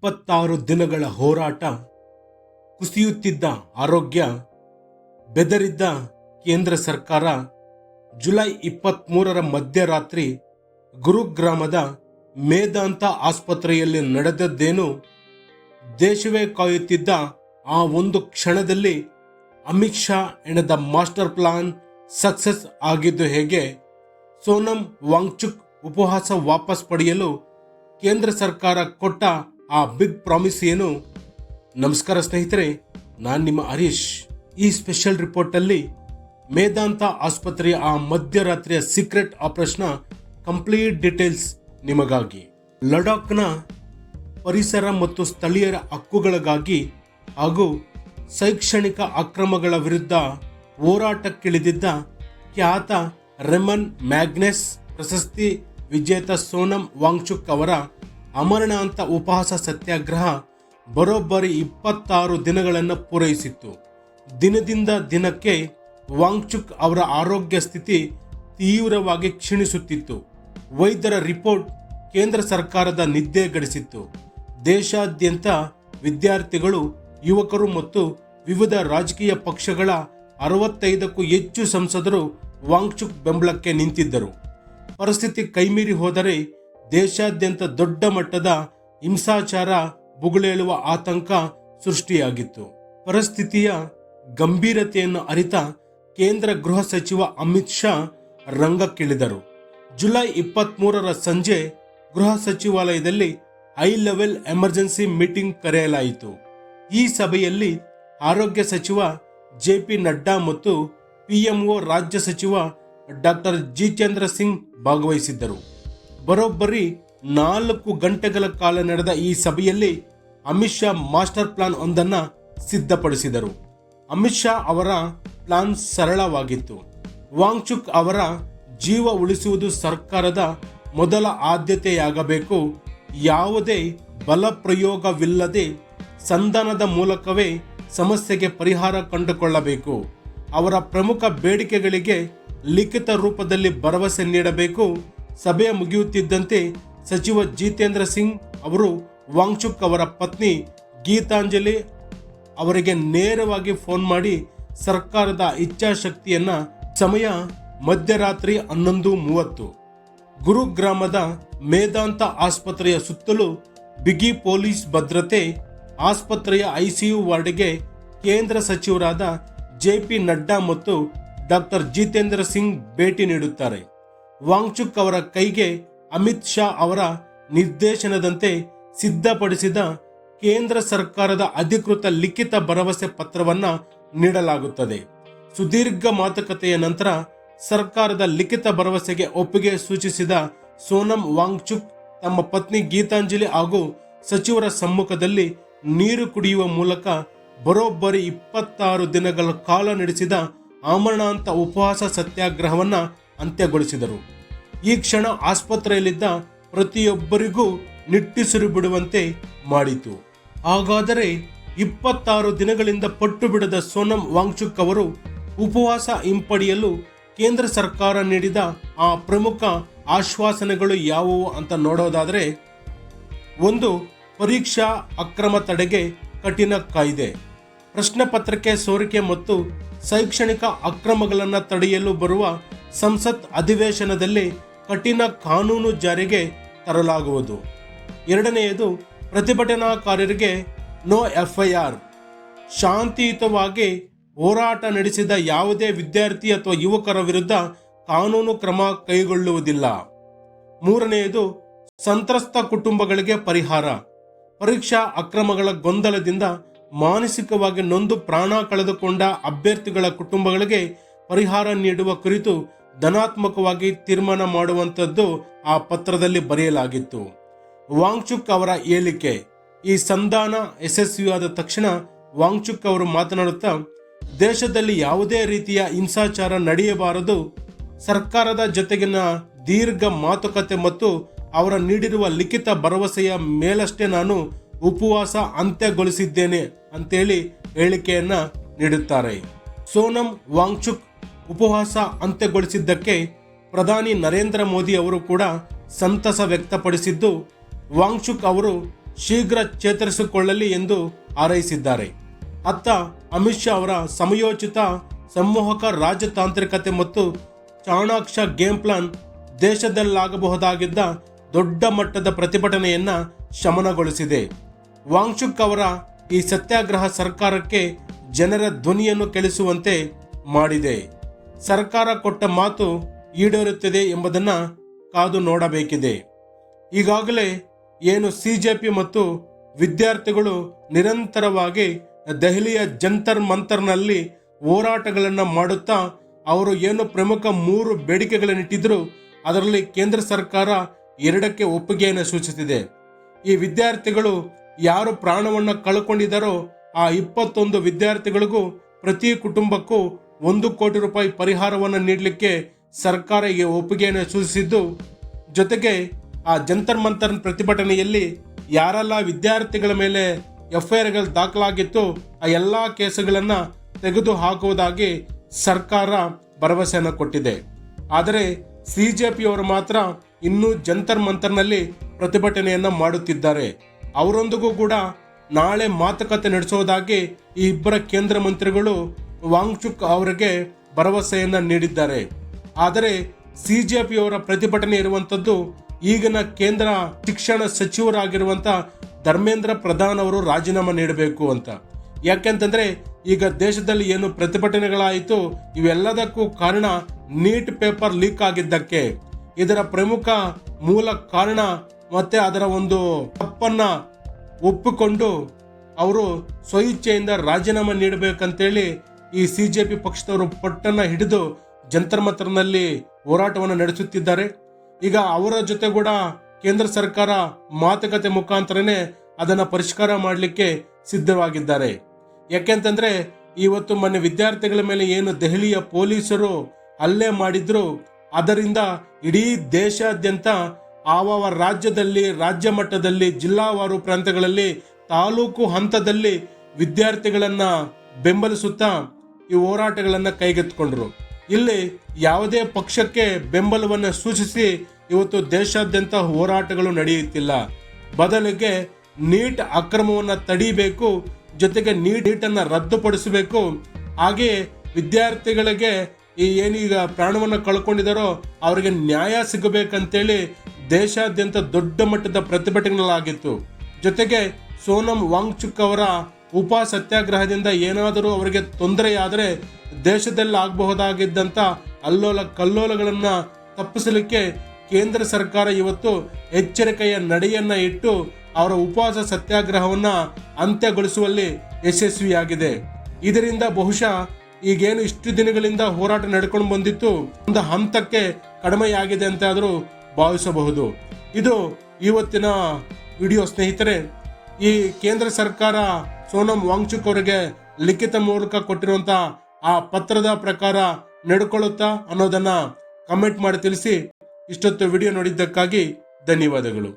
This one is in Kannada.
26 ದಿನಗಳ ಹೋರಾಟ, ಕುಸಿಯುತ್ತಿದ್ದ ಆರೋಗ್ಯ, ಬೆದರಿದ್ದ ಕೇಂದ್ರ ಸರ್ಕಾರ. ಜುಲೈ 23ರ ಮಧ್ಯರಾತ್ರಿ ಗುರುಗ್ರಾಮದ ಮೇದಾಂತ ಆಸ್ಪತ್ರೆಯಲ್ಲಿ ನಡೆದದ್ದೇನು? ದೇಶವೇ ಕಾಯುತ್ತಿದ್ದ ಆ ಒಂದು ಕ್ಷಣದಲ್ಲಿ ಅಮಿತ್ ಶಾ ಎಣೆದ ಮಾಸ್ಟರ್ ಪ್ಲಾನ್ ಸಕ್ಸಸ್ ಆಗಿದ್ದು ಹೇಗೆ? ಸೋನಂ ವಾಂಗ್ಚುಕ್ ಉಪವಾಸ ವಾಪಸ್ ಪಡೆಯಲು ಕೇಂದ್ರ ಸರ್ಕಾರ ಕೊಟ್ಟ ಆ ಬಿಗ್ ಪ್ರಾಮಿಸ್ ಏನು? ನಮಸ್ಕಾರ ಸ್ನೇಹಿತರೆ, ನಾನು ನಿಮ್ಮ ಹರೀಶ್. ಈ ಸ್ಪೆಷಲ್ ರಿಪೋರ್ಟ್ ಅಲ್ಲಿ ಮೇದಾಂತ ಆಸ್ಪತ್ರೆಯ ಆ ಮಧ್ಯರಾತ್ರಿಯ ಸೀಕ್ರೆಟ್ ಆಪರೇಷನ್ ಕಂಪ್ಲೀಟ್ ಡೀಟೇಲ್ಸ್ ನಿಮಗಾಗಿ. ಲಡಾಖ್ನ ಪರಿಸರ ಮತ್ತು ಸ್ಥಳೀಯರ ಹಕ್ಕುಗಳಿಗಾಗಿ ಹಾಗೂ ಶೈಕ್ಷಣಿಕ ಅಕ್ರಮಗಳ ವಿರುದ್ಧ ಹೋರಾಟಕ್ಕಿಳಿದಿದ್ದ ಖ್ಯಾತ ರೆಮನ್ ಮ್ಯಾಗ್ನೆಸ್ ಪ್ರಶಸ್ತಿ ವಿಜೇತ ಸೋನಂ ವಾಂಗ್ಚುಕ್ ಅವರ ಅಮರಣಾಂತ ಉಪವಾಸ ಸತ್ಯಾಗ್ರಹ ಬರೋಬ್ಬರಿ 26 ದಿನಗಳನ್ನು ಪೂರೈಸಿತ್ತು. ದಿನದಿಂದ ದಿನಕ್ಕೆ ವಾಂಗ್ಚುಕ್ ಅವರ ಆರೋಗ್ಯ ಸ್ಥಿತಿ ತೀವ್ರವಾಗಿ ಕ್ಷೀಣಿಸುತ್ತಿತ್ತು. ವೈದ್ಯರ ರಿಪೋರ್ಟ್ ಕೇಂದ್ರ ಸರ್ಕಾರದ ನಿದ್ದೆಗೆಡಿಸಿತ್ತು. ದೇಶಾದ್ಯಂತ ವಿದ್ಯಾರ್ಥಿಗಳು, ಯುವಕರು ಮತ್ತು ವಿವಿಧ ರಾಜಕೀಯ ಪಕ್ಷಗಳ 65ಕ್ಕೂ ಹೆಚ್ಚು ಸಂಸದರು ವಾಂಗ್ಚುಕ್ ಬೆಂಬಲಕ್ಕೆ ನಿಂತಿದ್ದರು. ಪರಿಸ್ಥಿತಿ ಕೈಮೀರಿ ಹೋದರೆ ದೇಶಾದ್ಯಂತ ದೊಡ್ಡ ಮಟ್ಟದ ಹಿಂಸಾಚಾರ ಭುಗಿಲೇಳುವ ಆತಂಕ ಸೃಷ್ಟಿಯಾಗಿತ್ತು. ಪರಿಸ್ಥಿತಿಯ ಗಂಭೀರತೆಯನ್ನು ಅರಿತ ಕೇಂದ್ರ ಗೃಹ ಸಚಿವ ಅಮಿತ್ ಶಾ ರಂಗಕ್ಕಿಳಿದರು. ಜುಲೈ 23ರ ಸಂಜೆ ಗೃಹ ಸಚಿವಾಲಯದಲ್ಲಿ ಹೈ ಲೆವೆಲ್ ಎಮರ್ಜೆನ್ಸಿ ಮೀಟಿಂಗ್ ಕರೆಯಲಾಯಿತು. ಈ ಸಭೆಯಲ್ಲಿ ಆರೋಗ್ಯ ಸಚಿವ ಜೆ.ಪಿ. ನಡ್ಡಾ ಮತ್ತು ಪಿಎಂಒ ರಾಜ್ಯ ಸಚಿವ ಡಾಕ್ಟರ್ ಜಿತೇಂದ್ರ ಸಿಂಗ್ ಭಾಗವಹಿಸಿದ್ದರು. ಬರೋಬ್ಬರಿ 4 ಗಂಟೆಗಳ ಕಾಲ ನಡೆದ ಈ ಸಭೆಯಲ್ಲಿ ಅಮಿತ್ ಶಾ ಮಾಸ್ಟರ್ ಪ್ಲಾನ್ ಒಂದನ್ನು ಸಿದ್ಧಪಡಿಸಿದರು. ಅಮಿತ್ ಶಾ ಅವರ ಪ್ಲಾನ್ ಸರಳವಾಗಿತ್ತು. ವಾಂಗ್ಚುಕ್ ಅವರ ಜೀವ ಉಳಿಸುವುದು ಸರ್ಕಾರದ ಮೊದಲ ಆದ್ಯತೆಯಾಗಬೇಕು. ಯಾವುದೇ ಬಲ ಪ್ರಯೋಗವಿಲ್ಲದೆ ಸಂಧಾನದ ಮೂಲಕವೇ ಸಮಸ್ಯೆಗೆ ಪರಿಹಾರ ಕಂಡುಕೊಳ್ಳಬೇಕು. ಅವರ ಪ್ರಮುಖ ಬೇಡಿಕೆಗಳಿಗೆ ಲಿಖಿತ ರೂಪದಲ್ಲಿ ಭರವಸೆ ನೀಡಬೇಕು. ಸಭೆ ಮುಗಿಯುತ್ತಿದ್ದಂತೆ ಸಚಿವ ಜಿತೇಂದ್ರ ಸಿಂಗ್ ಅವರು ವಾಂಗ್ಚುಕ್ ಅವರ ಪತ್ನಿ ಗೀತಾಂಜಲಿ ಅವರಿಗೆ ನೇರವಾಗಿ ಫೋನ್ ಮಾಡಿ ಸರ್ಕಾರದ ಇಚ್ಛಾಶಕ್ತಿಯನ್ನ. ಸಮಯ ಮಧ್ಯರಾತ್ರಿ 11:30. ಗುರುಗ್ರಾಮದ ಮೇದಾಂತ ಆಸ್ಪತ್ರೆಯ ಸುತ್ತಲೂ ಬಿಗಿ ಪೊಲೀಸ್ ಭದ್ರತೆ. ಆಸ್ಪತ್ರೆಯ ಐಸಿಯು ವಾರ್ಡ್ಗೆ ಕೇಂದ್ರ ಸಚಿವರಾದ ಜೆ.ಪಿ. ನಡ್ಡಾ ಮತ್ತು ಡಾಕ್ಟರ್ ಜಿತೇಂದ್ರ ಸಿಂಗ್ ಭೇಟಿ ನೀಡುತ್ತಾರೆ. ವಾಂಗ್ಚುಕ್ ಅವರ ಕೈಗೆ ಅಮಿತ್ ಶಾ ಅವರ ನಿರ್ದೇಶನದಂತೆ ಸಿದ್ಧಪಡಿಸಿದ ಕೇಂದ್ರ ಸರ್ಕಾರದ ಅಧಿಕೃತ ಲಿಖಿತ ಭರವಸೆ ಪತ್ರವನ್ನ ನೀಡಲಾಗುತ್ತದೆ. ಸುದೀರ್ಘ ಮಾತುಕತೆಯ ನಂತರ ಸರ್ಕಾರದ ಲಿಖಿತ ಭರವಸೆಗೆ ಒಪ್ಪಿಗೆ ಸೂಚಿಸಿದ ಸೋನಂ ವಾಂಗ್ಚುಕ್ ತಮ್ಮ ಪತ್ನಿ ಗೀತಾಂಜಲಿ ಹಾಗೂ ಸಚಿವರ ಸಮ್ಮುಖದಲ್ಲಿ ನೀರು ಕುಡಿಯುವ ಮೂಲಕ ಬರೋಬ್ಬರಿ 26 ದಿನಗಳ ಕಾಲ ನಡೆಸಿದ ಆಮರಣಾಂತ ಉಪವಾಸ ಸತ್ಯಾಗ್ರಹವನ್ನ ಅಂತ್ಯಗೊಳಿಸಿದರು. ಈ ಕ್ಷಣ ಆಸ್ಪತ್ರೆಯಲ್ಲಿದ್ದ ಪ್ರತಿಯೊಬ್ಬರಿಗೂ ನಿಟ್ಟುಸಿರು ಬಿಡುವಂತೆ ಮಾಡಿತು. ಹಾಗಾದರೆ 26 ದಿನಗಳಿಂದ ಪಟ್ಟು ಬಿಡದ ಸೋನಂ ವಾಂಗ್ಚುಕ್ ಅವರು ಉಪವಾಸ ಹಿಂಪಡೆಯಲು ಕೇಂದ್ರ ಸರ್ಕಾರ ನೀಡಿದ ಆ ಪ್ರಮುಖ ಆಶ್ವಾಸನೆಗಳು ಯಾವುವು ಅಂತ ನೋಡೋದಾದರೆ, 1. ಪರೀಕ್ಷಾ ಅಕ್ರಮ ತಡೆಗೆ ಕಠಿಣ ಕಾಯ್ದೆ. ಪ್ರಶ್ನೆ ಪತ್ರಿಕೆ ಸೋರಿಕೆ ಮತ್ತು ಶೈಕ್ಷಣಿಕ ಅಕ್ರಮಗಳನ್ನು ತಡೆಯಲು ಬರುವ ಸಂಸತ್ ಅಧಿವೇಶನದಲ್ಲಿ ಕಠಿಣ ಕಾನೂನು ಜಾರಿಗೆ ತರಲಾಗುವುದು. 2ನೇದು, ಪ್ರತಿಭಟನಾಕಾರರಿಗೆ ನೋ ಎಫ್ಐಆರ್. ಶಾಂತಿಯುತವಾಗಿ ಹೋರಾಟ ನಡೆಸಿದ ಯಾವುದೇ ವಿದ್ಯಾರ್ಥಿ ಅಥವಾ ಯುವಕರ ವಿರುದ್ಧ ಕಾನೂನು ಕ್ರಮ ಕೈಗೊಳ್ಳುವುದಿಲ್ಲ. 3ನೇದು, ಸಂತ್ರಸ್ತ ಕುಟುಂಬಗಳಿಗೆ ಪರಿಹಾರ. ಪರೀಕ್ಷಾ ಅಕ್ರಮಗಳ ಗೊಂದಲದಿಂದ ಮಾನಸಿಕವಾಗಿ ನೊಂದು ಪ್ರಾಣ ಕಳೆದುಕೊಂಡ ಅಭ್ಯರ್ಥಿಗಳ ಕುಟುಂಬಗಳಿಗೆ ಪರಿಹಾರ ನೀಡುವ ಕುರಿತು ಧನಾತ್ಮಕವಾಗಿ ತೀರ್ಮಾನ ಮಾಡುವಂಥದ್ದು ಆ ಪತ್ರದಲ್ಲಿ ಬರೆಯಲಾಗಿತ್ತು. ವಾಂಗ್ಚುಕ್ ಅವರ ಹೇಳಿಕೆ. ಈ ಸಂಧಾನ ಯಶಸ್ವಿಯಾದ ತಕ್ಷಣ ವಾಂಗ್ಚುಕ್ ಅವರು ಮಾತನಾಡುತ್ತಾ, ದೇಶದಲ್ಲಿ ಯಾವುದೇ ರೀತಿಯ ಹಿಂಸಾಚಾರ ನಡೆಯಬಾರದು. ಸರ್ಕಾರದ ಜೊತೆಗಿನ ದೀರ್ಘ ಮಾತುಕತೆ ಮತ್ತು ಅವರ ನೀಡಿರುವ ಲಿಖಿತ ಭರವಸೆಯ ಮೇಲಷ್ಟೇ ನಾನು ಉಪವಾಸ ಅಂತ್ಯಗೊಳಿಸಿದ್ದೇನೆ ಅಂತೇಳಿ ಹೇಳಿಕೆಯನ್ನ ನೀಡುತ್ತಾರೆ. ಸೋನಂ ವಾಂಗ್ಚುಕ್ ಉಪವಾಸ ಅಂತ್ಯಗೊಳಿಸಿದ್ದಕ್ಕೆ ಪ್ರಧಾನಿ ನರೇಂದ್ರ ಮೋದಿ ಅವರು ಕೂಡ ಸಂತಸ ವ್ಯಕ್ತಪಡಿಸಿದ್ದು, ವಾಂಗ್ಚುಕ್ ಅವರು ಶೀಘ್ರ ಚೇತರಿಸಿಕೊಳ್ಳಲಿ ಎಂದು ಹಾರೈಸಿದ್ದಾರೆ. ಅತ್ತ ಅಮಿತ್ ಶಾ ಅವರ ಸಮಯೋಚಿತ ಸಂಮೋಹಕ ರಾಜತಾಂತ್ರಿಕತೆ ಮತ್ತು ಚಾಣಾಕ್ಷ ಗೇಮ್ ಪ್ಲಾನ್ ದೇಶದಲ್ಲಾಗಬಹುದಾಗಿದ್ದ ದೊಡ್ಡ ಮಟ್ಟದ ಪ್ರತಿಭಟನೆಯನ್ನ ಶಮನಗೊಳಿಸಿದೆ. ವಾಂಗ್ಚುಕ್ ಅವರ ಈ ಸತ್ಯಾಗ್ರಹ ಸರ್ಕಾರಕ್ಕೆ ಜನರ ಧ್ವನಿಯನ್ನು ಕೆಳಿಸುವಂತೆ ಮಾಡಿದೆ. ಸರ್ಕಾರ ಕೊಟ್ಟ ಮಾತು ಈಡೇರುತ್ತದೆ ಎಂಬುದನ್ನು ಕಾದು ನೋಡಬೇಕಿದೆ. ಈಗಾಗಲೇ ಏನು ಸಿಜೆಪಿ ಮತ್ತು ವಿದ್ಯಾರ್ಥಿಗಳು ನಿರಂತರವಾಗಿ ದೆಹಲಿಯ ಜಂತರ್ ಮಂತರ್ನಲ್ಲಿ ಹೋರಾಟಗಳನ್ನು ಮಾಡುತ್ತಾ ಅವರು ಏನು ಪ್ರಮುಖ 3 ಬೇಡಿಕೆಗಳನ್ನಿಟ್ಟಿದ್ರು, ಅದರಲ್ಲಿ ಕೇಂದ್ರ ಸರ್ಕಾರ 2ಕ್ಕೆ ಒಪ್ಪಿಗೆಯನ್ನು ಸೂಚಿಸಿದೆ. ಈ ವಿದ್ಯಾರ್ಥಿಗಳು ಯಾರು ಪ್ರಾಣವನ್ನು ಕಳ್ಕೊಂಡಿದ್ದಾರೋ ಆ 21 ವಿದ್ಯಾರ್ಥಿಗಳಿಗೂ ಪ್ರತಿ ಕುಟುಂಬಕ್ಕೂ 1 ಕೋಟಿ ರೂಪಾಯಿ ಪರಿಹಾರವನ್ನು ನೀಡಲಿಕ್ಕೆ ಸರ್ಕಾರ ಈಗ ಒಪ್ಪಿಗೆಯನ್ನು ಸೂಚಿಸಿದ್ದು, ಜೊತೆಗೆ ಆ ಜಂತರ್ ಮಂತರ್ ಪ್ರತಿಭಟನೆಯಲ್ಲಿ ಯಾರೆಲ್ಲ ವಿದ್ಯಾರ್ಥಿಗಳ ಮೇಲೆ ಎಫ್ಐಆರ್ಗಳು ದಾಖಲಾಗಿತ್ತು ಆ ಎಲ್ಲ ಕೇಸುಗಳನ್ನು ತೆಗೆದು ಹಾಕುವುದಾಗಿ ಸರ್ಕಾರ ಭರವಸೆಯನ್ನು ಕೊಟ್ಟಿದೆ. ಆದರೆ ಸಿಜೆಪಿಯವರು ಮಾತ್ರ ಇನ್ನೂ ಜಂತರ್ ಮಂತರ್ನಲ್ಲಿ ಪ್ರತಿಭಟನೆಯನ್ನ ಮಾಡುತ್ತಿದ್ದಾರೆ. ಅವರೊಂದಿಗೂ ಕೂಡ ನಾಳೆ ಮಾತುಕತೆ ನಡೆಸುವುದಾಗಿ ಈ ಇಬ್ಬರ ಕೇಂದ್ರ ಮಂತ್ರಿಗಳು ವಾಂಗ್ಚುಕ್ ಅವರಿಗೆ ಭರವಸೆಯನ್ನ ನೀಡಿದ್ದಾರೆ. ಆದರೆ ಸಿಜೆಪಿಯವರ ಪ್ರತಿಭಟನೆ ಇರುವಂತದ್ದು ಈಗಿನ ಕೇಂದ್ರ ಶಿಕ್ಷಣ ಸಚಿವರಾಗಿರುವಂತ ಧರ್ಮೇಂದ್ರ ಪ್ರಧಾನ್ ಅವರು ರಾಜೀನಾಮೆ ನೀಡಬೇಕು ಅಂತ. ಯಾಕೆಂತಂದ್ರೆ ಈಗ ದೇಶದಲ್ಲಿ ಏನು ಪ್ರತಿಭಟನೆಗಳಾಯಿತು ಇವೆಲ್ಲದಕ್ಕೂ ಕಾರಣ ನೀಟ್ ಪೇಪರ್ ಲೀಕ್ ಆಗಿದ್ದಕ್ಕೆ. ಇದರ ಪ್ರಮುಖ ಮೂಲ ಕಾರಣ ಮತ್ತೆ ಅದರ ಒಂದು ತಪ್ಪನ್ನ ಒಪ್ಪಿಕೊಂಡು ಅವರು ಸ್ವಇಚ್ಛೆಯಿಂದ ರಾಜೀನಾಮೆ ನೀಡಬೇಕಂತೇಳಿ ಈ ಸಿಜೆಪಿ ಪಕ್ಷದವರು ಪಟ್ಟನ್ನ ಹಿಡಿದು ಜಂತರ್ ಮಂತರ್ನಲ್ಲಿ ಹೋರಾಟವನ್ನು ನಡೆಸುತ್ತಿದ್ದಾರೆ. ಈಗ ಅವರ ಜೊತೆ ಕೂಡ ಕೇಂದ್ರ ಸರ್ಕಾರ ಮಾತುಕತೆ ಮುಖಾಂತರನೇ ಅದನ್ನ ಪರಿಷ್ಕಾರ ಮಾಡಲಿಕ್ಕೆ ಸಿದ್ಧವಾಗಿದ್ದಾರೆ. ಯಾಕೆಂತಂದ್ರೆ ಇವತ್ತು ಮೊನ್ನೆ ವಿದ್ಯಾರ್ಥಿಗಳ ಮೇಲೆ ಏನು ದೆಹಲಿಯ ಪೊಲೀಸರು ಹಲ್ಲೆ ಮಾಡಿದ್ರು, ಅದರಿಂದ ಇಡೀ ದೇಶಾದ್ಯಂತ ಆವ ರಾಜ್ಯದಲ್ಲಿ, ರಾಜ್ಯ ಮಟ್ಟದಲ್ಲಿ, ಜಿಲ್ಲಾವಾರು ಪ್ರಾಂತಗಳಲ್ಲಿ, ತಾಲೂಕು ಹಂತದಲ್ಲಿ ವಿದ್ಯಾರ್ಥಿಗಳನ್ನ ಬೆಂಬಲಿಸುತ್ತಾ ಈ ಹೋರಾಟಗಳನ್ನ ಕೈಗೆತ್ತಿಕೊಂಡ್ರು. ಇಲ್ಲಿ ಯಾವುದೇ ಪಕ್ಷಕ್ಕೆ ಬೆಂಬಲವನ್ನು ಸೂಚಿಸಿ ಇವತ್ತು ದೇಶಾದ್ಯಂತ ಹೋರಾಟಗಳು ನಡೆಯುತ್ತಿಲ್ಲ. ಬದಲಿಗೆ ನೀಟ್ ಅಕ್ರಮವನ್ನು ತಡಿಬೇಕು, ಜೊತೆಗೆ ನೀಟನ್ನು ರದ್ದುಪಡಿಸಬೇಕು, ಹಾಗೆಯೇ ವಿದ್ಯಾರ್ಥಿಗಳಿಗೆ ಈ ಏನೀಗ ಪ್ರಾಣವನ್ನು ಕಳ್ಕೊಂಡಿದ್ದಾರೋ ಅವರಿಗೆ ನ್ಯಾಯ ಸಿಗಬೇಕಂತೇಳಿ ದೇಶಾದ್ಯಂತ ದೊಡ್ಡ ಮಟ್ಟದ ಪ್ರತಿಭಟನೆಗಳಾಗಿತ್ತು. ಜೊತೆಗೆ ಸೋನಂ ವಾಂಗ್ಚುಕ್ ಅವರ ಉಪ ಸತ್ಯಾಗ್ರಹದಿಂದ ಏನಾದರೂ ಅವರಿಗೆ ತೊಂದರೆಯಾದರೆ ದೇಶದಲ್ಲಿ ಆಗಬಹುದಾಗಿದ್ದಂಥ ಅಲ್ಲೋಲ ಕಲ್ಲೋಲಗಳನ್ನು ತಪ್ಪಿಸಲಿಕ್ಕೆ ಕೇಂದ್ರ ಸರ್ಕಾರ ಇವತ್ತು ಎಚ್ಚರಿಕೆಯ ನಡೆಯನ್ನ ಇಟ್ಟು ಅವರ ಉಪವಾಸ ಸತ್ಯಾಗ್ರಹವನ್ನ ಅಂತ್ಯಗೊಳಿಸುವಲ್ಲಿ ಯಶಸ್ವಿಯಾಗಿದೆ. ಇದರಿಂದ ಬಹುಶಃ ಈಗೇನು ಇಷ್ಟು ದಿನಗಳಿಂದ ಹೋರಾಟ ನಡ್ಕೊಂಡು ಬಂದಿತ್ತು ಒಂದು ಹಂತಕ್ಕೆ ಕಡಿಮೆಯಾಗಿದೆ ಅಂತ ಆದರೂ ಭಾವಿಸಬಹುದು. ಇದು ಇವತ್ತಿನ ವಿಡಿಯೋ ಸ್ನೇಹಿತರೆ. ಈ ಕೇಂದ್ರ ಸರ್ಕಾರ ಸೋನಂ ವಾಂಗ್ಚುಕ್ ಅವರಿಗೆ ಲಿಖಿತ ಮೂಲಕ ಕೊಟ್ಟಿರುವಂತ ಆ ಪತ್ರದ ಪ್ರಕಾರ ನಡ್ಕೊಳ್ಳುತ್ತಾ ಅನ್ನೋದನ್ನ ಕಮೆಂಟ್ ಮಾಡಿ ತಿಳಿಸಿ. ಇಷ್ಟೊತ್ತು ವಿಡಿಯೋ ನೋಡಿದ್ದಕ್ಕಾಗಿ ಧನ್ಯವಾದಗಳು.